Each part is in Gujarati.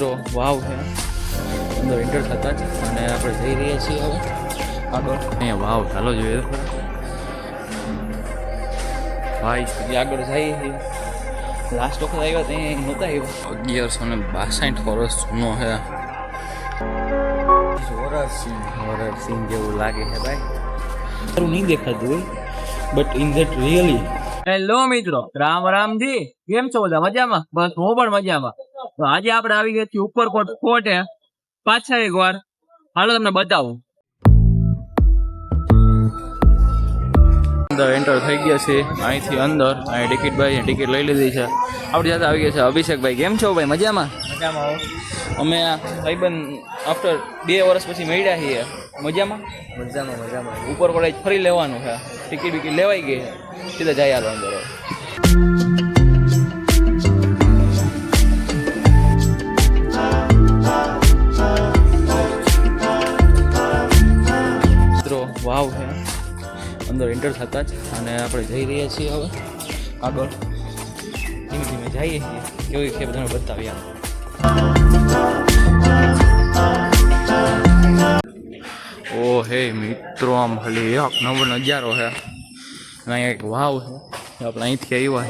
મિત્રો વાવ છે અંદર એન્ટર થતા જ અને આપણે જઈ રહ્યા છીએ હવે આગળ. અહીંયા વાવ ચાલો જોઈએ ભાઈ આગળ જઈએ છીએ. લાસ્ટ વખત આવ્યા ત્યાં નહોતા આવ્યા. 1162 વર્ષ જૂનો છે. હોરર સીન જેવું લાગે છે ભાઈ. સારું નહીં દેખાતું હોય but in that really. Hello મિત્રો, રામ રામજી. કેમ છો બધા? મજામાં? બસ હું પણ મજામાં. તો આજે આપણે આવી ગયા છીએ ઉપરકોટ ફોર્ટ. પાછા એક વાર હાલો તમને બતાવું. અંદર એન્ટર થઈ ગયા છે અહીંથી અંદર. અહીં ટિકિટ ભાઈ ટિકિટ લઈ લીધી છે. આપણી સાથે આવી ગયા છે અભિષેકભાઈ. કેમ છો ભાઈ? મજામાં? મજામાં. અમે ભાઈબંધ આફ્ટર 2 વર્ષ પછી મળ્યા છીએ. મજામાં? મજામાં. ઉપર કોલેજ ફરી લેવાનું છે. ટિકિટ વિકિટ લેવાઈ ગઈ છે. સીધા જાય હાલો અંદર. મિત્રો વાવ છે અંદર એન્ટર થતા જ અને આપણે જઈ રહ્યા છીએ હવે આગળ. ધીમે ધીમે જઈએ છીએ. કેવી છે બધાને બતાવીએ. ઓ હે મિત્રો, આમ ખાલી એક નંબર નજારો છે. અહીંયા એક વાવ છે. આપણે અહીંથી આવ્યા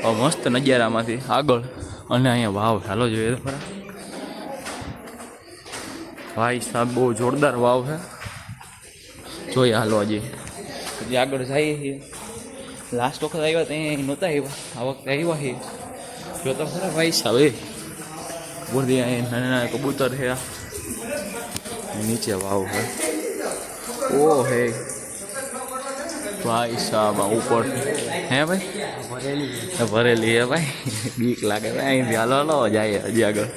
છે મસ્ત નજારામાંથી આગળ. અને અહીંયા વાવ ચાલો જોઈએ તો ખરા. ભાઈ સાહેબ બહુ જોરદાર વાવ છે. જોઈએ હાલો હજી આગળ જઈએ છીએ. લાસ્ટ વખત આવ્યા ત્યાં નહોતા આવ્યા. આ વખતે આવ્યા છીએ. જો તો ખરા ભાઈ સાહેબ બધી અહીં નાના નાના કબૂતર છે. નીચે વાવ છે. ઓ હે ભાઈ સાહેબ ઉપર હે ભાઈ ભરેલી હે ભાઈ. બીક લાગે ભાઈ. અહીંથી હાલો હાલો જાય હજી આગળ.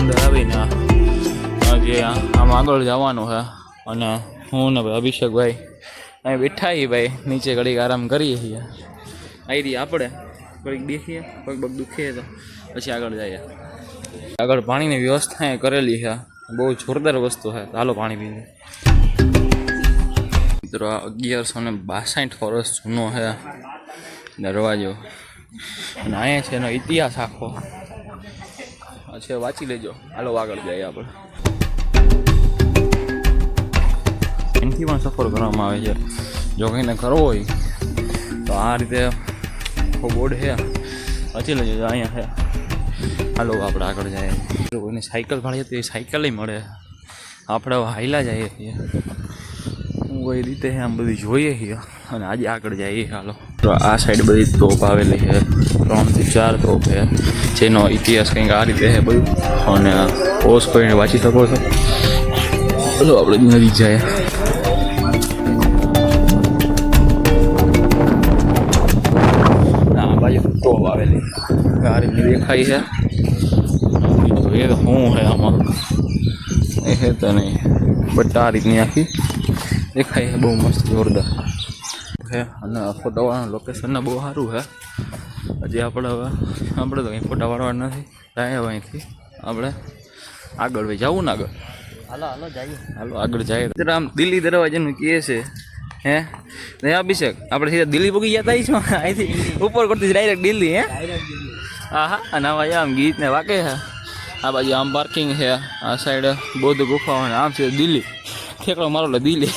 અંદર આવીને જે આમ આગળ જવાનું છે. અને હું ને ભાઈ અભિષેકભાઈ અહીં બેઠા છીએ ભાઈ. નીચે ઘડીક આરામ કરીએ છીએ. આવી રહીએ આપણે ઘડીક બેસીએ. પગ પગ દુખીએ તો પછી આગળ જઈએ. આગળ પાણીની વ્યવસ્થા કરેલી છે. બહુ જોરદાર વસ્તુ છે. ચાલો પાણી પીને. મિત્રો 1162 વર્ષ જૂનો છે દરવાજો. અને અહીંયા છે એનો ઇતિહાસ આખો છે. વાંચી લેજો. હાલો આગળ જઈએ આપણે. એનાથી પણ સફર કરવામાં આવે છે. જો કંઈને કરવો હોય તો આ રીતે બોર્ડ છે. વાંચી લેજો. અહીંયા છે. હાલો આપણે આગળ જઈએ. કોઈને સાયકલ ભાડીએ તો એ સાયકલ મળે. આપણે હાઈલા જઈએ છીએ. કોઈ રીતે આમ બધું જોઈએ છીએ. અને આજે આગળ જઈએ. હાલો તો આ સાઈડ બધી તોપ આવેલી છે. 3 થી 4 તોપ છે જેનો ઇતિહાસ કંઈક આ રીતે છે બધું. અને પોઝ કરીને વાંચી શકો છો. ચલો આપણે નદી જાય. આ બાજુ તોપ આવેલી આ રીતે દેખાય છે. જોઈએ તો શું છે આમાં એ છે તો નહીં બટ આ રીતની આખી દેખાય છે. બહુ મસ્ત જોરદાર છે. અને ફોટાવાળાનું લોકેશન બહુ સારું છે. હજી આપણે તો કંઈ ફોટા વાળવા નથી. જાય અહીંથી આપણે આગળ ભાઈ જવું ને આગળ. હાલો જઈએ. હાલો આગળ જાય. આમ દિલ્હી દરવાજાનું કહે છે હે અભિષેક. આપણે સીધા દિલ્હી પૂગી ગયા હતા. અહીંથી ઉપર કરતી ડાયરેક્ટ દિલ્હી. હે હા હા. અને આમાં આમ ગીતને વાકે છે. આ બાજુ આમ પાર્કિંગ છે. આ સાઈડ બૌદ્ધ ગુફાઓ. આમ છે દિલ્હી. ઠેકડો મારો એટલે દિલ્હી.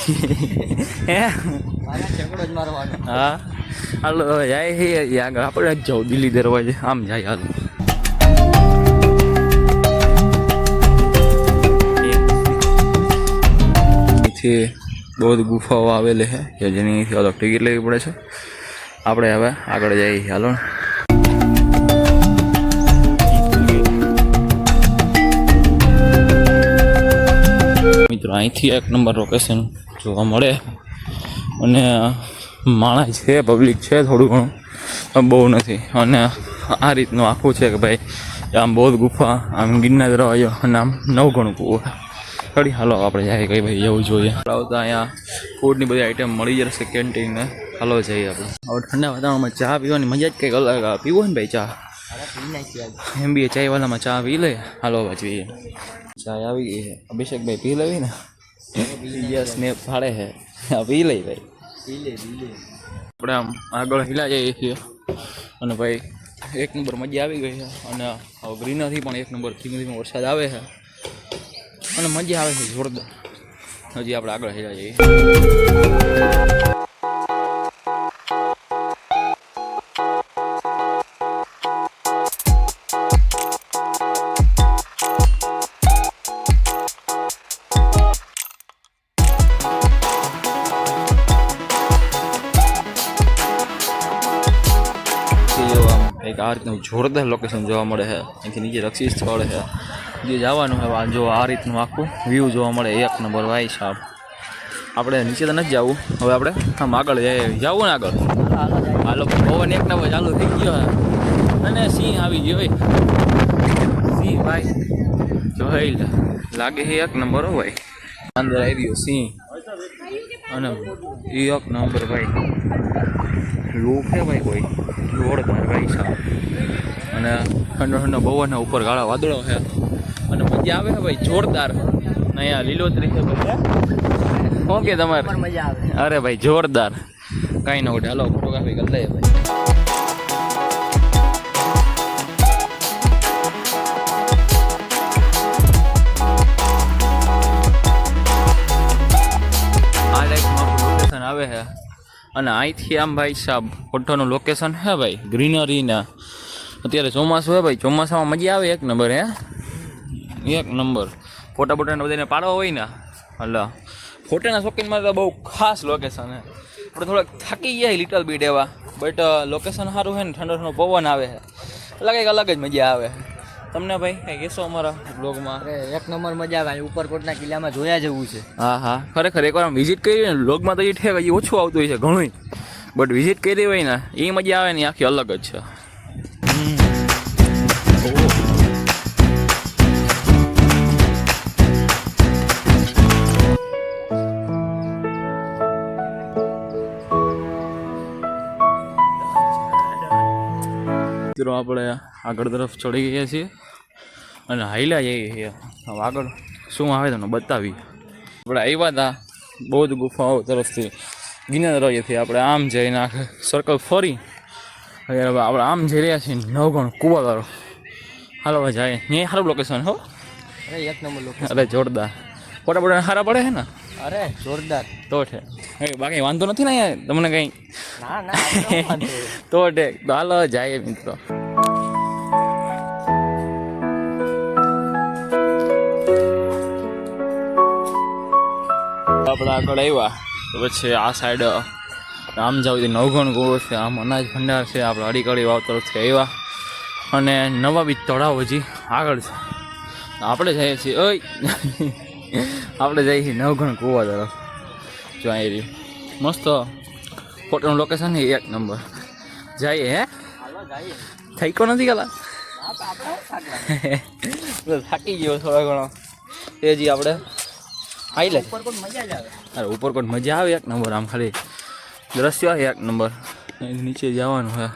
હે હા હાલો હવે જાય છે આગળ. આપણે જ જાઉં દિલ્હી દરવાજે. આમ જાય હાલો. અહીંથી બૌદ્ધ ગુફાઓ આવેલી છે કે જેની અલગ ટિકિટ લેવી પડે છે. આપણે હવે આગળ જઈએ હાલો. મિત્રો અહીંથી એક નંબર લોકેશન જોવા મળે. અને માણસ છે, પબ્લિક છે થોડું ઘણું, બહુ નથી. અને આ રીતનું આખું છે કે ભાઈ આમ બૌદ્ધ ગુફા, આમ ગિરનાર દરવાજો અને આમ નવઘણું કૂવો. ખરી હાલો આપણે જાય કઈ ભાઈ જવું જોઈએ. આવતા અહીંયા ફૂડની બધી આઈટમ મળી જશે કેન્ટીનને. હાલો જઈએ આપણે. હવે ઠંડા વાતાવરણમાં ચા પીવાની મજા જ કંઈક અલગ આવે. પીવો ને ભાઈ ચા? MBA ચાયવાલામાં ચા પી લે. હાલો પછી ચાય આવી ગઈ છે. અભિષેકભાઈ પી લેવી ને? યસ ને ફાડે છે. પી લઈ ભાઈ. આપણે આમ આગળ હિલા જઈએ છીએ અને ભાઈ એક નંબર મજા આવી ગઈ છે. અને હવે ગ્રીનરી પણ એક નંબર, ધીમે ધીમે વરસાદ આવે છે અને મજા આવે છે જોરદાર. હજી આપણે આગળ હિલા જઈએ. એક આ રીતનું જોરદાર લોકેશન જોવા મળે છે. અહીંથી નીચે રક્ષિત સ્થળ છે જે જવાનું છે. જો આ રીતનું આખું વ્યૂ જોવા મળે એક નંબર ભાઈ સાહેબ. આપણે નીચે તો નથી જવું, હવે આપણે આમ આગળ જવું ને આગળ. હાલો પવન એક નંબર ચાલુ થઈ ગયો અને સિંહ આવી ગયો ભાઈ. સિંહ ભાઈ જોઈ લાગે છે એક નંબર હો ભાઈ. અંદર આવી ગયો સિંહ અને એક નંબર ભાઈ. લોક છે ભાઈ કોઈ જોરદાર ભાઈ સાહેબ. અને ઠંડો ઠંડો પવન ઉપર ગાળા વાદળો છે અને મજા આવે છે ભાઈ જોરદાર. અહીંયા લીલોતરી છે ભાઈ. શું કે તમારે મજા આવે? અરે ભાઈ જોરદાર. કાંઈ ન ઉઠે. હાલો ફોટોગ્રાફી કરી લઈએ ભાઈ. આ લાઈકમાં લોકેશન આવે છે અને અહીંથી આમ ભાઈ સાહેબ ફોટોનું લોકેશન હે ભાઈ ગ્રીનરીના. અત્યારે ચોમાસું હે ભાઈ, ચોમાસામાં મજા આવે એક નંબર. હે એક નંબર. ફોટા બોટાને બધાને પાડવા હોય ને એટલે ફોટાના શોખીનમાં તો બહુ ખાસ લોકેશન હે. આપણે થોડાક થાકી ગયા લિટલ બીટ એવા, બટ લોકેશન સારું છે ને, ઠંડો ઠંડો પવન આવે છે એટલે કંઈક અલગ જ મજા આવે. તમને ભાઈ કંઈ કહેશો અમારા બ્લોગમાં? એક નંબર મજા આવે. ઉપરકોટના કિલ્લામાં જોયા જેવું છે. હા હા ખરેખર એકવાર આમ વિઝિટ કરી ને બ્લોગમાં તો એ ઠેક હજી ઓછું આવતું હોય છે ઘણું, બટ વિઝિટ કરી હોય ને એ મજા આવે ને આખી અલગ જ છે. મિત્રો આપણે આગળ તરફ ચડી ગયા છીએ અને હાઈલા જઈએ છીએ. હવે આગળ શું આવે તમને બતાવી. આપણે આવ્યા હતા બૌદ્ધ ગુફાઓ તરફથી ગિરનારથી. આપણે આમ જઈને આખે સર્કલ ફરી હવે આપણે આમ જઈ રહ્યા છીએ નવગણ કુવાવાળો. હાલો જાય ત્યાં સારું લોકેશન હો. અરે એક નંબર લોકેશન. અરે જોરદાર. ફોટા બોટા સારા પડે છે ને? અરે જોરદાર. તો છે બાકી વાંધો નથી ને અહીંયા તમને કંઈ? ના ના તો ઠેક. તો હાલો જાય મિત્રો. આપણે આગળ આવ્યા તો પછી આ સાઈડ આમ જાવ નવગણ કુવો છે, આમ અનાજ ભંડાર છે. આપણે અડીકડી વાવ તરફથી આવ્યા અને નવા બી તળાવ હજી આગળ છે. આપણે જઈએ છીએ ઓય આપણે જઈએ છીએ નવગણ કુવા તરફ. જો અહીં રહ્યું મસ્ત ફોટોનું લોકેશન એક નંબર. જઈએ હે થઈ કો નથી ગયેલા થાકી ગયો થોડો ઘણો એ જી આપણે આઈ લે. અરે ઉપરકોટ મજા આવે એક નંબર. આમ ખાલી દ્રશ્ય એક નંબર. નીચે જવાનું હે,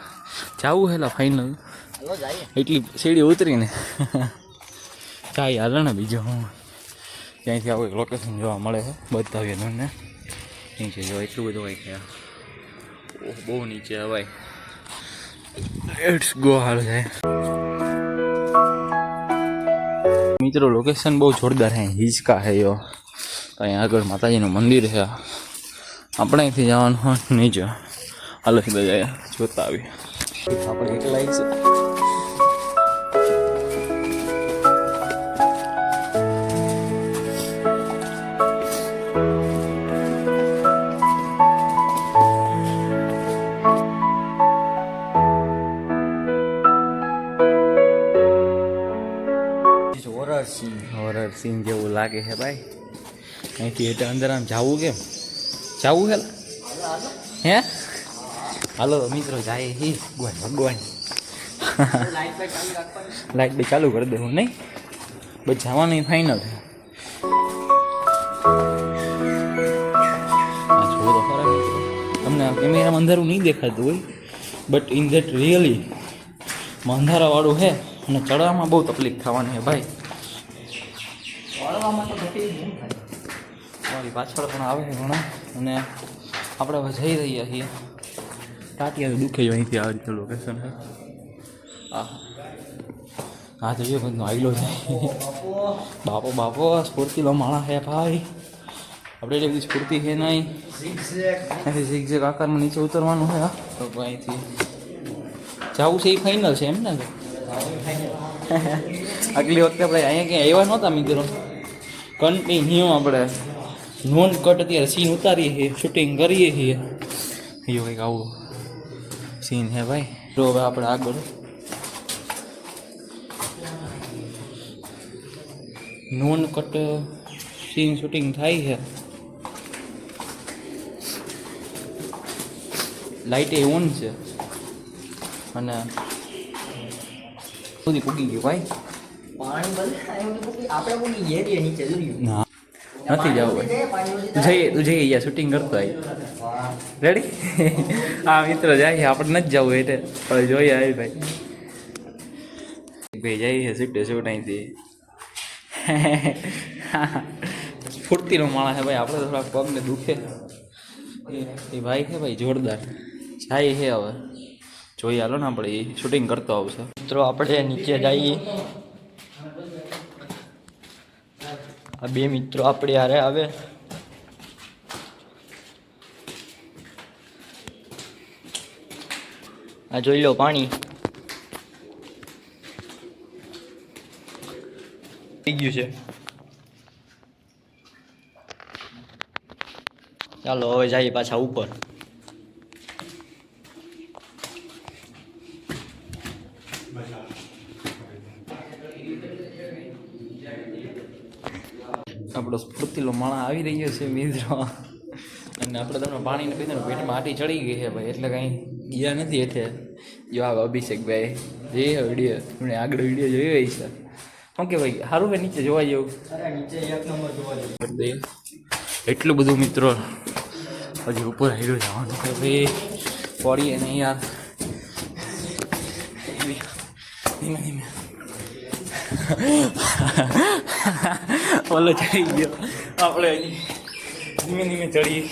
જવું હેલા ફાઇનલ. એટલી સીડી ઉતરીને કાંઈ હાલે ને બીજું હું ત્યાંથી આવું એક લોકેશન જોવા મળે છે. બતાવીએ તમને. નીચે જો એટલું બધું હોય કે બહુ નીચે હવાય. Let's go. હાલ જાય મિત્રો. લોકેશન બહુ જોરદાર છે. હિંચકા છે યો. અહીંયા આગળ માતાજીનું મંદિર છે. આપણે અહીંથી જવાનું હોય નીચે. હાલો સીધા જાય જોતા આવી. આપણે એકલા છે. હોરર સીન જેવું લાગે છે ભાઈ. અહીંથી એટલે અંદર આમ જવું કેમ જવું હે હે? હાલો મિત્રો જાય હી ભગવાન. લાઈટ બી ચાલુ કરી દેવું નહીં બસ જવાનું ફાઇનલ છે. જુઓ તો ખરા મિત્રો. તમને કેમેરામાં અંધારું નહીં દેખાતું હોય બટ ઇન ધેટ રિયલી અંધારાવાળું છે અને ચડવામાં બહુ તકલીફ થવાની છે ભાઈ. વળવામાં તો તકલીફ નહીં થાય. મારી પાછળ પણ આવે છે ઘણા અને આપણે હવે જઈ રહ્યા છીએ. ટાટિયા દુખે જ અહીંથી આ રીતે લોકેશન છે. હા તો એ બધું આવેલો છે. બાપો બાપો સ્ફૂર્તિલો માણસ છે ભાઈ. આપણે એટલી બધી સ્ફૂર્તિ છે નહીં. અહીંથી ઝીગઝેગ આકારમાં નીચે ઉતરવાનું છે. તો અહીંથી જવું છે એ ફાઇનલ છે એમ ને? આગલી વખતે આપણે અહીંયા ક્યાંય આવ્યા નહોતા મિત્રો. કન્ટિન્યુ આપણે નોન કટ અત્યારે સીન ઉતારીએ છીએ, શૂટિંગ કરીએ છીએ. એ કંઈક આવું સીન હે ભાઈ. જો હવે આપણે આગળ નોન કટ સીન શૂટિંગ થાય છે. લાઇટ એ ઓન છે અને સુધી પૂગી ગયું ભાઈ. પાણી બંધ આપણે કોઈ એરિયા નીચે જોયું. ના નથી જવું ભાઈ. તું જઈએ યાર શૂટિંગ કરતો આવી. રેડી? હા મિત્ર જાય આપણે નથી જવું એટલે પણ જોઈએ આવી ભાઈ. ભાઈ જઈએ શૂટે શૂટ અહીંથી. સ્ફૂર્તિનો માણસ છે ભાઈ. આપણે થોડાક પગને દુખે એ ભાઈ છે ભાઈ જોરદાર. જાય છે હવે જોઈએ હાલો ને આપણે એ શૂટિંગ કરતો આવશે. મિત્રો આપણે નીચે જઈએ. આ બે મિત્રો આપણે હારે આવે. આ જોઈ લો પાણી થઈ ગયું છે. ચાલો હવે જઈએ પાછા ઉપર. આપણો સ્ફૂર્તિલો માણસ આવી રહ્યો છે મિત્રો. અને આપણે તમને પાણીને પીધું પેટમાં આટી ચડી ગઈ છે ભાઈ. એટલે કાંઈ ગયા નથી એટલે જો આ અભિષેકભાઈ જે વિડીયો એમણે આગળ વિડીયો જોયો છે. ઓકે ભાઈ સારું ભાઈ નીચે જોવા જેવું. નીચે એક નંબર જોવા જેવું. એટલું બધું મિત્રો હજી ઉપર હેડું જવાનું છે ભાઈ. પડીએ નહીં યાર. ધીમે ધીમે ઓલો ચડી ગયો. આપણે હજી ધીમે ધીમે ચડીએ.